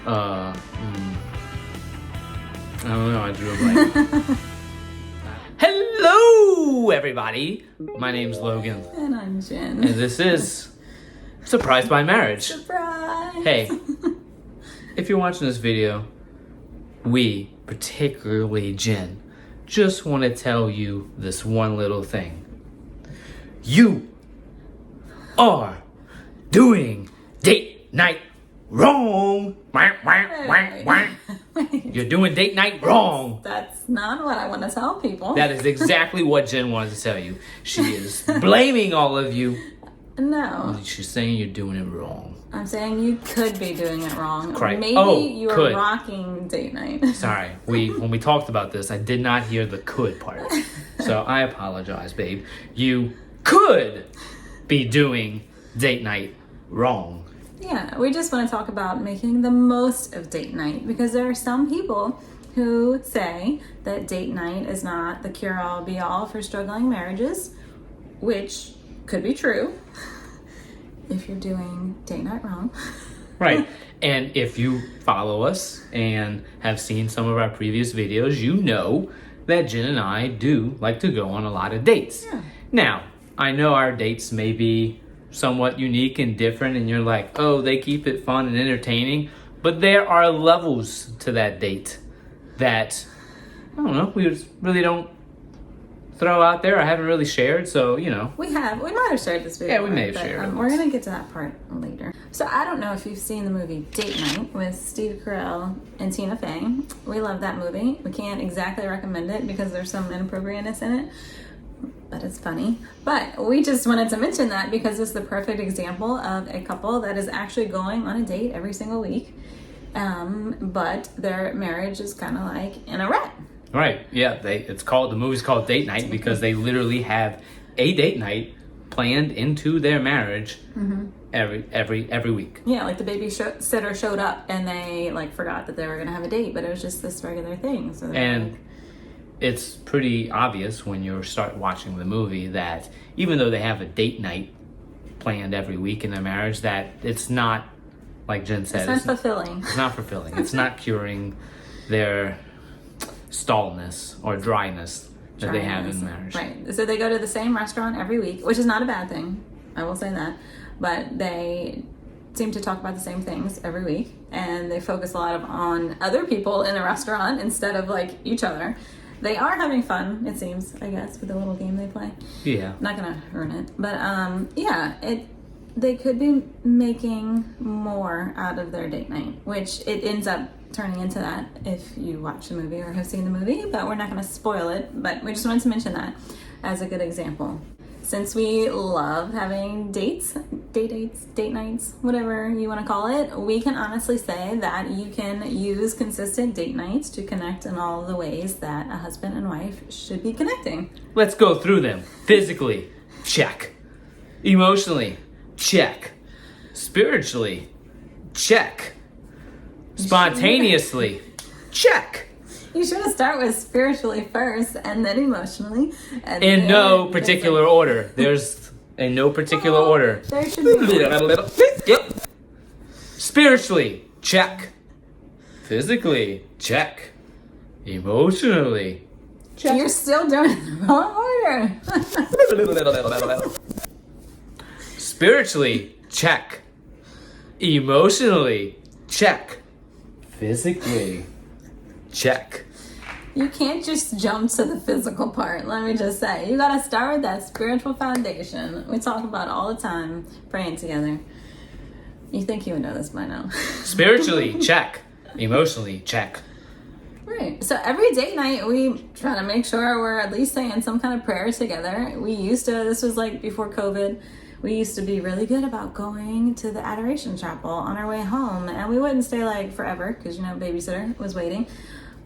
I don't know. I drew a blank. Hello, everybody. My name's Logan, And I'm Jen. and this is Surprised by Marriage. Surprise! Hey, if you're watching this video, we, particularly Jen, just want to tell you this one little thing. You are doing date night wrong. You're doing date night wrong. That's not what I want to tell people. That is exactly what Jen wanted to tell you. She is blaming all of you. No. She's saying you're doing it wrong. I'm saying you could be doing it wrong. Correct. Maybe Oh, you are could. rocking date night. Sorry, when we talked about this, I did not hear the could part. So I apologize, babe. You could be doing date night wrong. Yeah, we just want to talk about making the most of date night because there are some people who say that date night is not the cure-all be-all for struggling marriages, which could be true if you're doing date night wrong. Right. And if you follow us and have seen some of our previous videos, you know that Jen and I do like to go on a lot of dates. Yeah. Now, I know our dates may be somewhat unique and different, and you're like, oh, they keep it fun and entertaining, but there are levels to that date that, I don't know, we just really don't throw out there. I haven't really shared, so, you know. We might have shared this video. Yeah, we may have but, shared it We're once. going to get to that part later. So I don't know if you've seen the movie Date Night with Steve Carell and Tina Fey. We love that movie. We can't exactly recommend it because there's some inappropriateness in it, but it's funny. But we just wanted to mention that because it's the perfect example of a couple that is actually going on a date every single week, but their marriage is kind of like in a rut. Right, yeah, the movie's called Date Night because they literally have a date night planned into their marriage every week. Yeah, like the babysitter showed up and they like forgot that they were gonna have a date, but it was just this regular thing. So And it's pretty obvious when you start watching the movie that even though they have a date night planned every week in their marriage, that it's not, like Jen said, it's not fulfilling. It's not fulfilling. It's not curing their stallness or dryness that they have in marriage. Right. So they go to the same restaurant every week, which is not a bad thing. I will say that. But they seem to talk about the same things every week, and they focus a lot on other people in the restaurant instead of like each other. They are having fun, it seems, I guess, with the little game they play. Yeah. Not gonna ruin it. But they could be making more out of their date night, which it ends up turning into that if you watch the movie or have seen the movie, but we're not going to spoil it. But we just wanted to mention that as a good example. Since we love having dates, date nights, whatever you want to call it, we can honestly say that you can use consistent date nights to connect in all the ways that a husband and wife should be connecting. Let's go through them. Physically, check. Emotionally, check. Spiritually, check. Spontaneously, check. You should start with spiritually first and then emotionally. And In then no particular order. There's in no particular order. There should be. Yep. Spiritually, check. Physically, check. Emotionally, check. You're still doing it in the wrong order. Spiritually, check. Emotionally, check. Physically, check. You can't just jump to the physical part, let me just say. You gotta start with that spiritual foundation. We talk about all the time, praying together. You think you would know this by now. Spiritually, check. Emotionally, check. Right. So every date night, we try to make sure we're at least saying some kind of prayer together. This was like before COVID. We used to be really good about going to the Adoration Chapel on our way home, and we wouldn't stay like forever because, babysitter was waiting.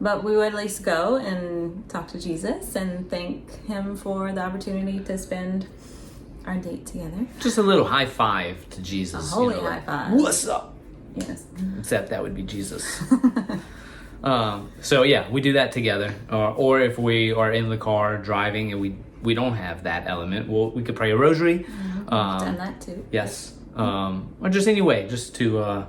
But we would at least go and talk to Jesus and thank him for the opportunity to spend our date together. Just a little high five to Jesus. A holy high five. What's up? Yes. Except that would be Jesus. So yeah, we do that together. Or if we are in the car driving and we don't have that element, we could pray a rosary. I've done that too. Yes. Or just anyway, just to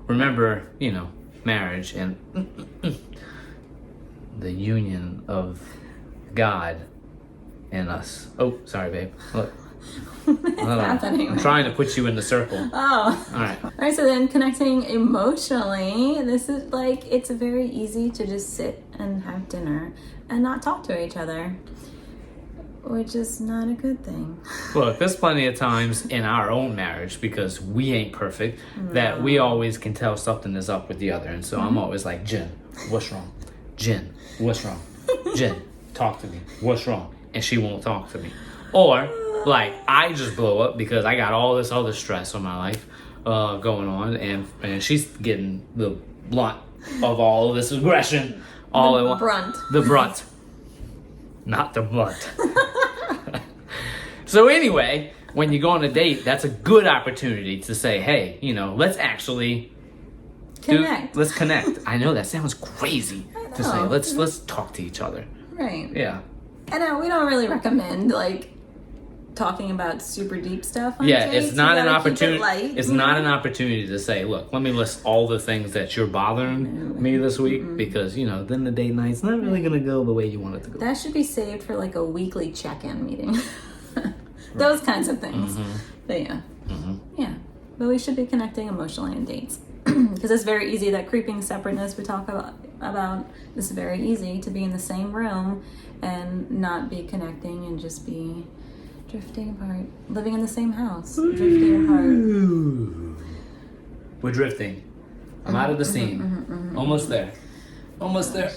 remember, marriage and the union of God and us. Oh, sorry, babe. Look. What's happening? I'm trying to put you in the circle. Oh. All right. All right, so then connecting emotionally, this is like, it's very easy to just sit and have dinner and not talk to each other, which is not a good thing. Look, there's plenty of times in our own marriage, because we ain't perfect, that we always can tell something is up with the other. And so I'm always like, Jen, what's wrong? Jen, what's wrong? Jen, talk to me. What's wrong? And she won't talk to me. Or, like, I just blow up because I got all this other stress on my life going on, and she's getting the blunt of all of this aggression. The brunt. Not the blunt. So anyway, when you go on a date, that's a good opportunity to say, hey, let's actually let's connect. I know that sounds crazy to say. Let's talk to each other. Right. Yeah. And we don't really recommend, like, talking about super deep stuff on Yeah, dates. it's not an opportunity. opportunity. It's not an opportunity to say, look, let me list all the things that you're bothering me this week, because then the date night's not really gonna go the way you want it to go. That should be saved for like a weekly check-in meeting. Those kinds of things. But yeah. Yeah. But we should be connecting emotionally in dates. Because it's very easy, that creeping separateness we talk about. It's very easy to be in the same room and not be connecting and just be drifting apart. Living in the same house, drifting apart. We're drifting. I'm out of the scene. Almost there. Almost there.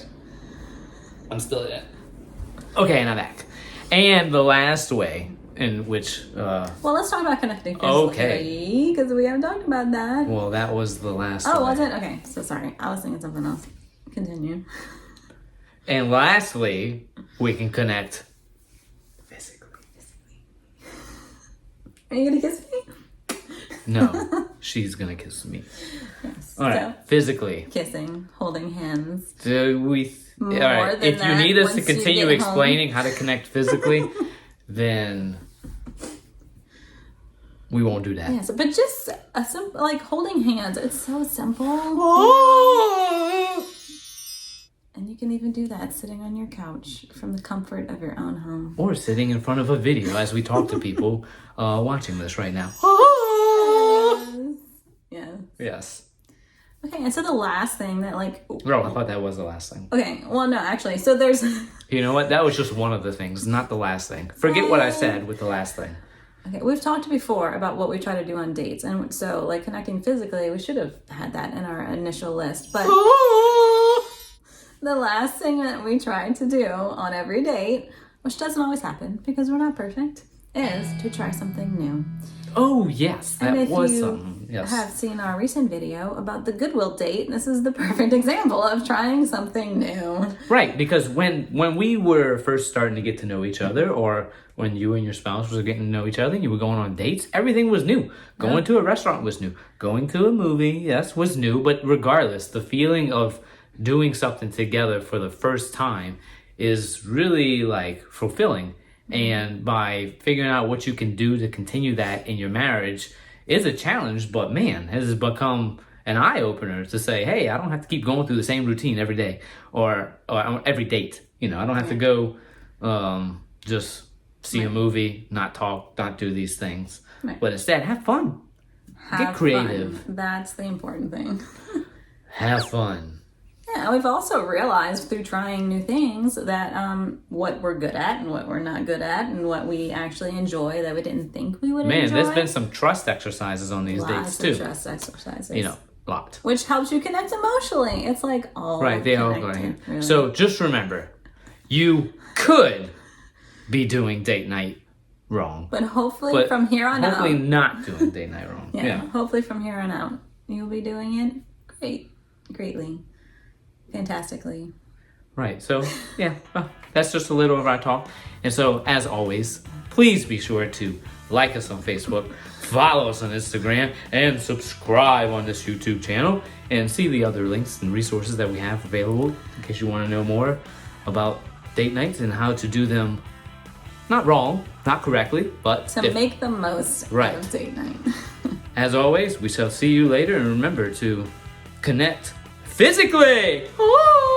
I'm still there. Okay, now back. And the last way in which... well, let's talk about connecting physically. Because we haven't talked about that. Well, that was the last Oh, way. was it? Okay, so sorry. I was thinking something else. Continue. And lastly, we can connect physically. Are you going to kiss me? No, she's going to kiss me. Yes. All right, So, physically. kissing, holding hands. Do we... More all right, than if you that, need us to once you continue get explaining how to connect physically, then we won't do that. Yes, but just a simple, like holding hands. It's so simple. And you can even do that sitting on your couch from the comfort of your own home. Or sitting in front of a video as we talk to people watching this right now. Yes. Yes. Okay, and so the last thing that like... Bro, I thought that was the last thing. Okay, well, no, actually. So there's... You know what? That was just one of the things, not the last thing. Forget what I said with the last thing. Okay, we've talked before about what we try to do on dates. And so, like, connecting physically, we should have had that in our initial list. But the last thing that we try to do on every date, which doesn't always happen because we're not perfect, is to try something new. Oh, yes. That And if was you something. Yes. have seen our recent video about the Goodwill date, this is the perfect example of trying something new. Right, because when we were first starting to get to know each other, or when you and your spouse were getting to know each other and you were going on dates, everything was new. Going to a restaurant was new. Going to a movie, yes, was new. But regardless, the feeling of doing something together for the first time is really like fulfilling. And by figuring out what you can do to continue that in your marriage is a challenge, but man, has become an eye-opener to say, hey, I don't have to keep going through the same routine every day or every date. I don't have to go just see a movie, not talk, not do these things. Right. But instead, have fun. Get creative. Fun. That's the important thing. Have fun. Yeah, we've also realized through trying new things that what we're good at and what we're not good at and what we actually enjoy that we didn't think we would enjoy. Man, there's been some trust exercises on these dates too. Lots of trust exercises. Lot. Which helps you connect emotionally. It's like all right, they all connected, go really. So just remember, you could be doing date night wrong. But hopefully from here on out. Hopefully not doing date night wrong. Yeah, hopefully from here on out, you'll be doing it greatly. Fantastically. Right. So, yeah, well, that's just a little of our talk. And so, as always, please be sure to like us on Facebook, follow us on Instagram, and subscribe on this YouTube channel, and see the other links and resources that we have available in case you want to know more about date nights and how to do them not wrong, not correctly, but to make the most out of date night. As always, we shall see you later, and remember to connect physically. Ooh.